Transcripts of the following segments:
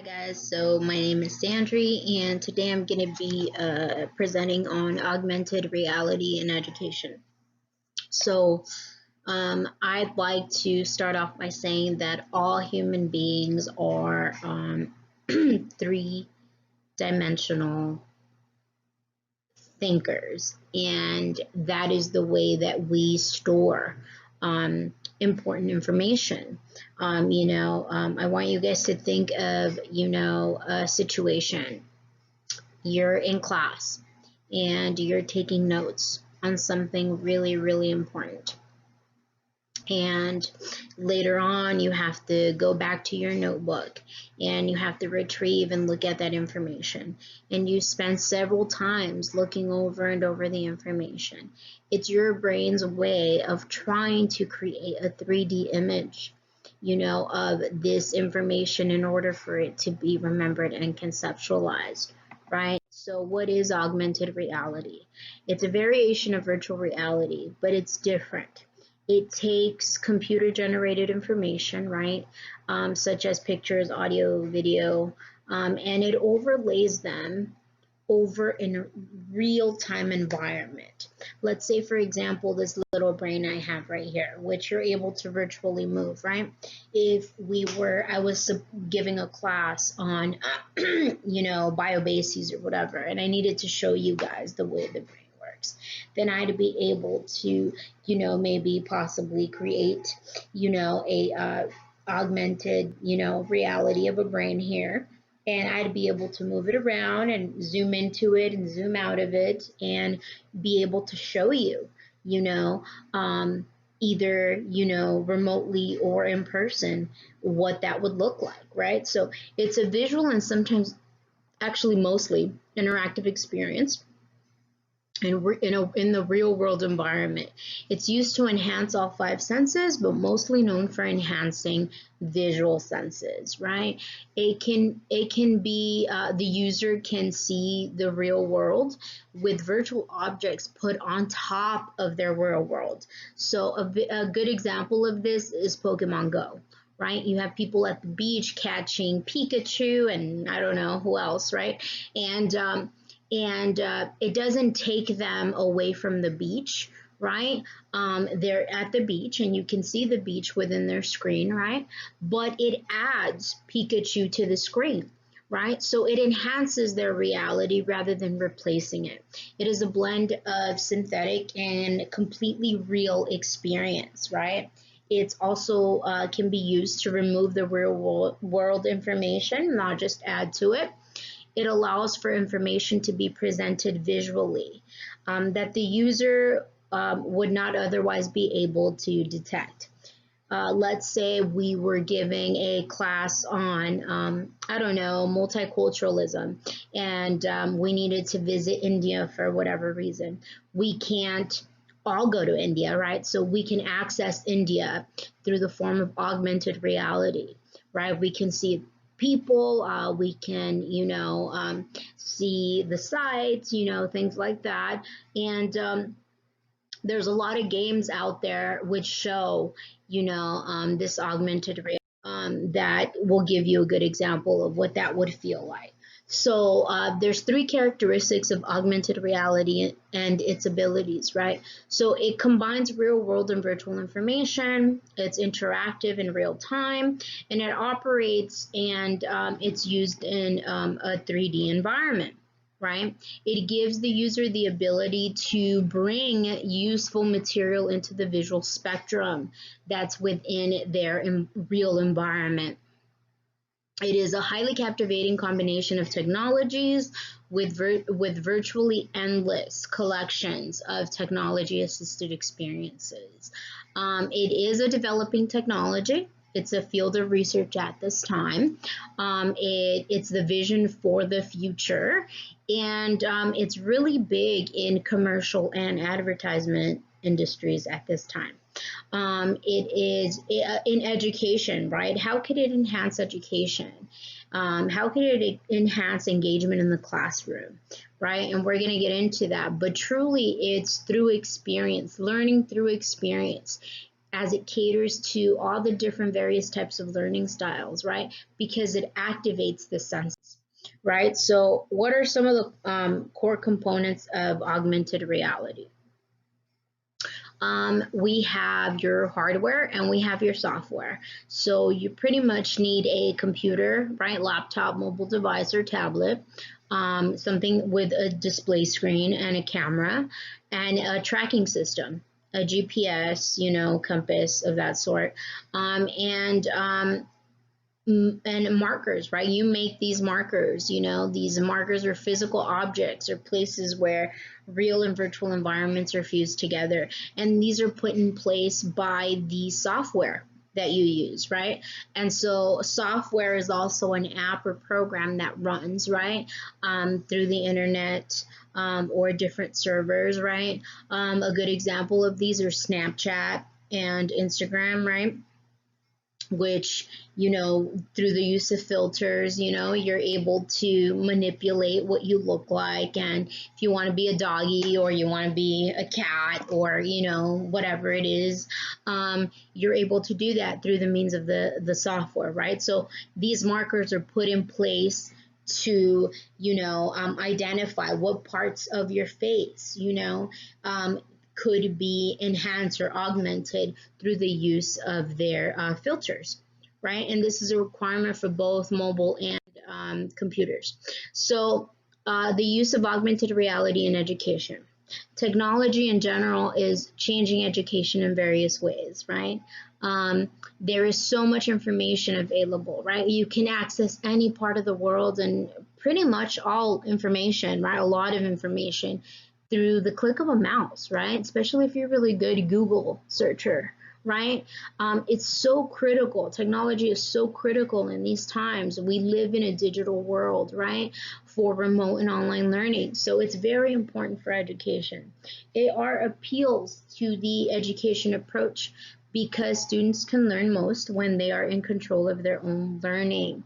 Guys, so my name is Sandri, and today I'm going to be presenting on augmented reality in education. So, I'd like to start off by saying that all human beings are three-dimensional thinkers, and that is the way that we store important information. I want you guys to think of, a situation. You're in class and you're taking notes on something really, really important. And later on, you have to go back to your notebook and you have to retrieve and look at that information. And you spend several times looking over and over the information. It's your brain's way of trying to create a 3D image, of this information in order for it to be remembered and conceptualized, right? So what is augmented reality? It's a variation of virtual reality, but it's different. It takes computer generated information, right? Such as pictures, audio, video, and it overlays them over in a real-time environment. Let's say, for example, this little brain I have right here, which you're able to virtually move, right? If I was giving a class on, biobases or whatever, and I needed to show you guys the way the brain works, then I'd be able to, maybe possibly create, a augmented, reality of a brain here, and I'd be able to move it around and zoom into it and zoom out of it and be able to show you, either, remotely or in person, what that would look like, right? So it's a visual and sometimes, actually mostly, interactive experience in the real world environment. It's used to enhance all five senses, but mostly known for enhancing visual senses, right? It can be, the user can see the real world with virtual objects put on top of their real world. So a good example of this is Pokemon Go. Right? You have people at the beach catching Pikachu and I don't know who else, right? And it doesn't take them away from the beach, right? They're at the beach and you can see the beach within their screen, right? But it adds Pikachu to the screen, right? So it enhances their reality rather than replacing it. It is a blend of synthetic and completely real experience, right? It's also can be used to remove the real world information, not just add to it. It allows for information to be presented visually that the user would not otherwise be able to detect. Let's say we were giving a class on, I don't know, multiculturalism, and we needed to visit India for whatever reason. We can't all go to India, right? So we can access India through the form of augmented reality, right? We can see people, we can, see the sites, things like that. And there's a lot of games out there which show, this augmented reality that will give you a good example of what that would feel like. So there's three characteristics of augmented reality and its abilities, right? So it combines real world and virtual information, it's interactive in real time, and it operates and it's used in a 3D environment, right? It gives the user the ability to bring useful material into the visual spectrum that's within their real environment. It is a highly captivating combination of technologies with virtually endless collections of technology-assisted experiences. It is a developing technology. It's a field of research at this time. It's the vision for the future, and it's really big in commercial and advertisement industries at this time. It is in education, right? How could it enhance education? How could it enhance engagement in the classroom, right? And we're going to get into that. But truly, it's through experience, learning through experience. as it caters to all the different various types of learning styles, right? Because it activates the senses, right? So what are some of the core components of augmented reality? We have your hardware and we have your software. So you pretty much need a computer, right? Laptop, mobile device, or tablet. Something with a display screen and a camera and a tracking system, a GPS, compass of that sort, and markers, right? You make these markers, these markers are physical objects or places where real and virtual environments are fused together. And these are put in place by the software that you use, right? And so software is also an app or program that runs, right, through the internet, or different servers, right? A good example of these are Snapchat and Instagram, right? Which, through the use of filters, you're able to manipulate what you look like. And if you want to be a doggy or you want to be a cat or, whatever it is, you're able to do that through the means of the software, right? So these markers are put in place to, identify what parts of your face, could be enhanced or augmented through the use of their filters, right? And this is a requirement for both mobile and computers. So the use of augmented reality in education. Technology in general is changing education in various ways, right? There is so much information available, right? You can access any part of the world and pretty much all information, right? A lot of information through the click of a mouse, right? Especially if you're really good Google searcher, right? It's so critical. Technology is so critical in these times. We live in a digital world, right? For remote and online learning. So it's very important for education. AR appeals to the education approach because students can learn most when they are in control of their own learning.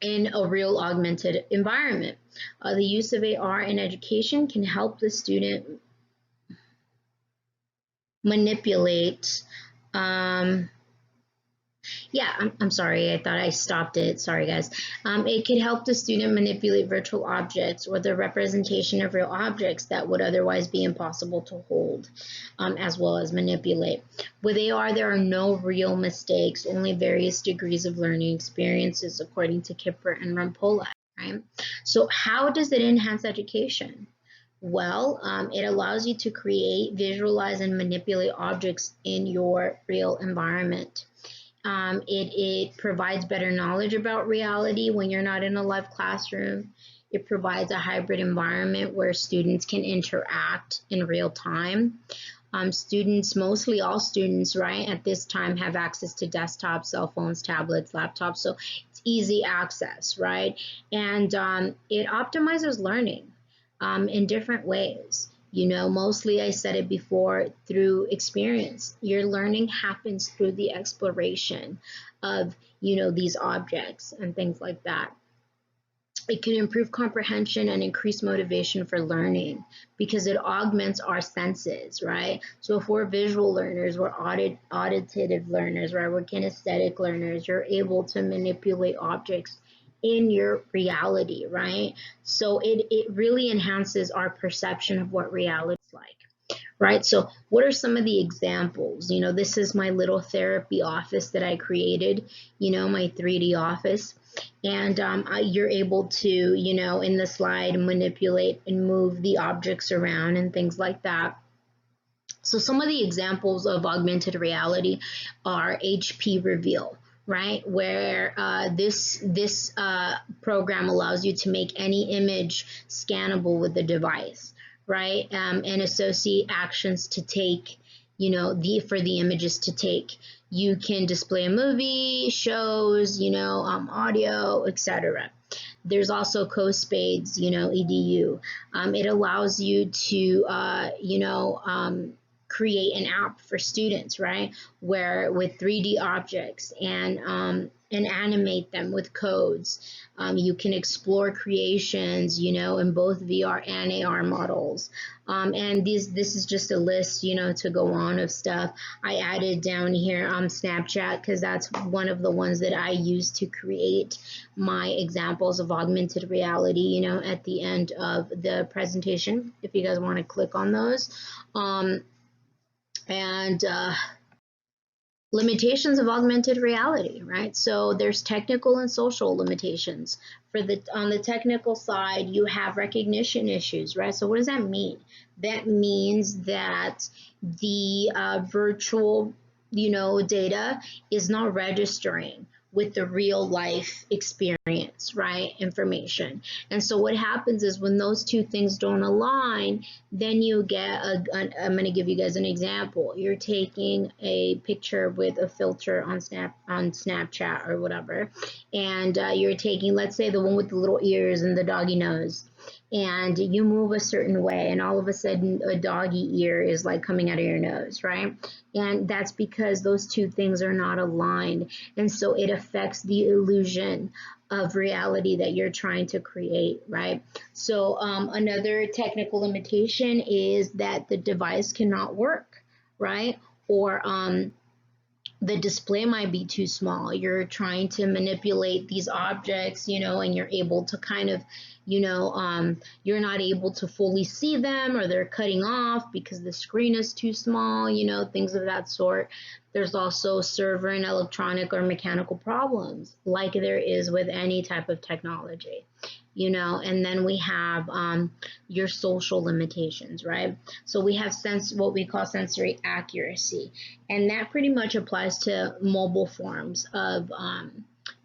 In a real augmented environment. The use of AR in education can help the student manipulate. I'm sorry, I thought I stopped it. Sorry, guys. It could help the student manipulate virtual objects or the representation of real objects that would otherwise be impossible to hold, as well as manipulate. With AR, there are no real mistakes, only various degrees of learning experiences, according to Kipper and Rampolla. Right? So how does it enhance education? Well, it allows you to create, visualize, and manipulate objects in your real environment. It provides better knowledge about reality when you're not in a live classroom. It provides a hybrid environment where students can interact in real time. Students, mostly all students, right, at this time have access to desktops, cell phones, tablets, laptops, so it's easy access, right? And it optimizes learning in different ways. Mostly I said it before, through experience. Your learning happens through the exploration of, these objects and things like that. It can improve comprehension and increase motivation for learning because it augments our senses, right? So if we're visual learners, we're auditive learners, right? We're kinesthetic learners. You're able to manipulate objects in your reality, right? So it really enhances our perception of what reality is like. Right? So what are some of the examples? This is my little therapy office that I created, my 3D office. And you're able to, in the slide, manipulate and move the objects around and things like that. So some of the examples of augmented reality are HP Reveal, right? Where this program allows you to make any image scannable with the device, right? And associate actions to take, for the images to take. You can display a movie, shows, audio, etc. There's also CoSpades, EDU. It allows you to, create an app for students, right? Where with 3D objects and animate them with codes. You can explore creations, in both VR and AR models. And this is just a list, to go on of stuff. I added down here Snapchat because that's one of the ones that I use to create my examples of augmented reality, at the end of the presentation, if you guys want to click on those. And limitations of augmented reality, right? So there's technical and social limitations. On the technical side, you have recognition issues, right? So what does that mean? That means that the virtual, data is not registering with the real life experience, right? Information. And so what happens is when those two things don't align, then you get I'm going to give you guys an example. You're taking a picture with a filter on Snapchat or whatever, and you're taking, let's say, the one with the little ears and the doggy nose, and you move a certain way, and all of a sudden a doggy ear is like coming out of your nose, right? And that's because those two things are not aligned, and so it affects the illusion of reality that you're trying to create, right? So another technical limitation is that the device cannot work, right? Or the display might be too small. You're trying to manipulate these objects, and you're able to kind of, you're not able to fully see them, or they're cutting off because the screen is too small, things of that sort. There's also server and electronic or mechanical problems, like there is with any type of technology. And then we have your social limitations, right? So we have what we call sensory accuracy, and that pretty much applies to mobile forms of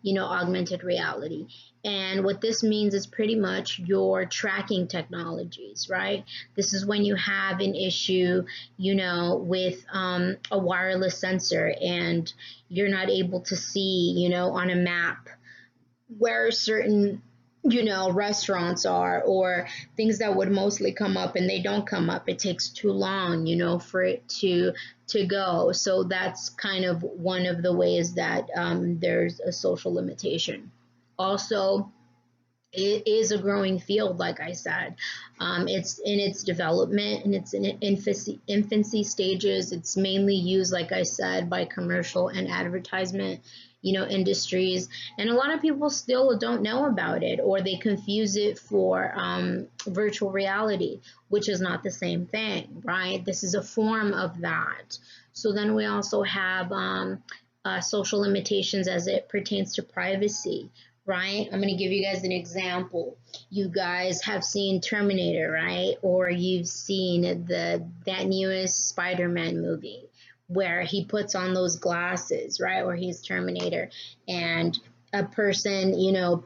augmented reality. And what this means is pretty much your tracking technologies, right? This is when you have an issue, with a wireless sensor, and you're not able to see, on a map where certain restaurants are, or things that would mostly come up and they don't come up. It takes too long, for it to go. So that's kind of one of the ways that there's a social limitation. Also, it is a growing field, like I said. It's in its development and it's in infancy stages. It's mainly used, like I said, by commercial and advertisement industries, and a lot of people still don't know about it, or they confuse it for virtual reality, which is not the same thing, right? This is a form of that. So then we also have social limitations as it pertains to privacy, right? I'm going to give you guys an example. You guys have seen Terminator, right? Or you've seen that newest Spider-Man movie, where he puts on those glasses, right? Or he's Terminator, and a person,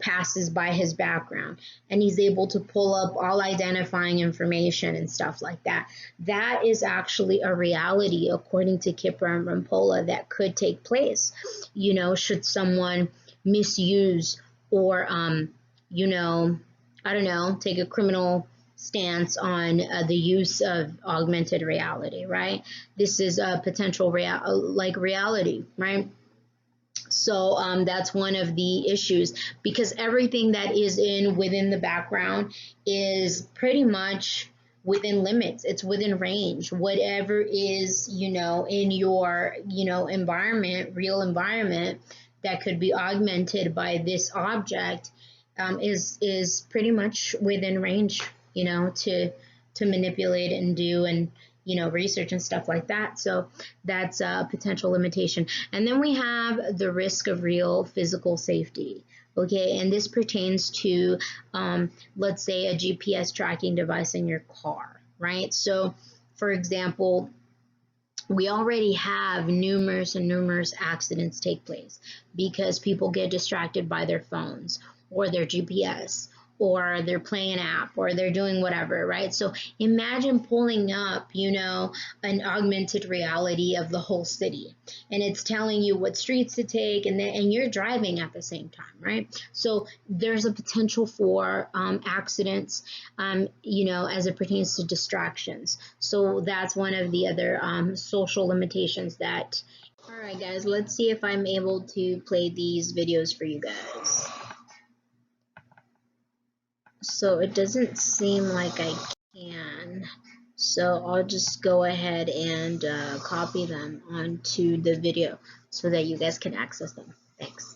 passes by his background, and he's able to pull up all identifying information and stuff like that. That is actually a reality, according to Kipper and Rampolla, that could take place, should someone misuse or, I don't know, take a criminal stance on the use of augmented reality, right? This is a potential reality, right? So that's one of the issues, because everything that is within the background is pretty much within limits. It's within range. Whatever is, in your, environment, real environment, that could be augmented by this object is pretty much within range, to manipulate and do, and research and stuff like that. So that's a potential limitation. And then we have the risk of real physical safety. Okay, and this pertains to, let's say, a GPS tracking device in your car, right? So, for example, we already have numerous accidents take place because people get distracted by their phones or their GPS, or they're playing an app, or they're doing whatever, right? So imagine pulling up, an augmented reality of the whole city, and it's telling you what streets to take, and you're driving at the same time, right? So there's a potential for accidents, as it pertains to distractions. So that's one of the other social limitations that. All right, guys, let's see if I'm able to play these videos for you guys. So it doesn't seem like I can. So I'll just go ahead and copy them onto the video so that you guys can access them. Thanks.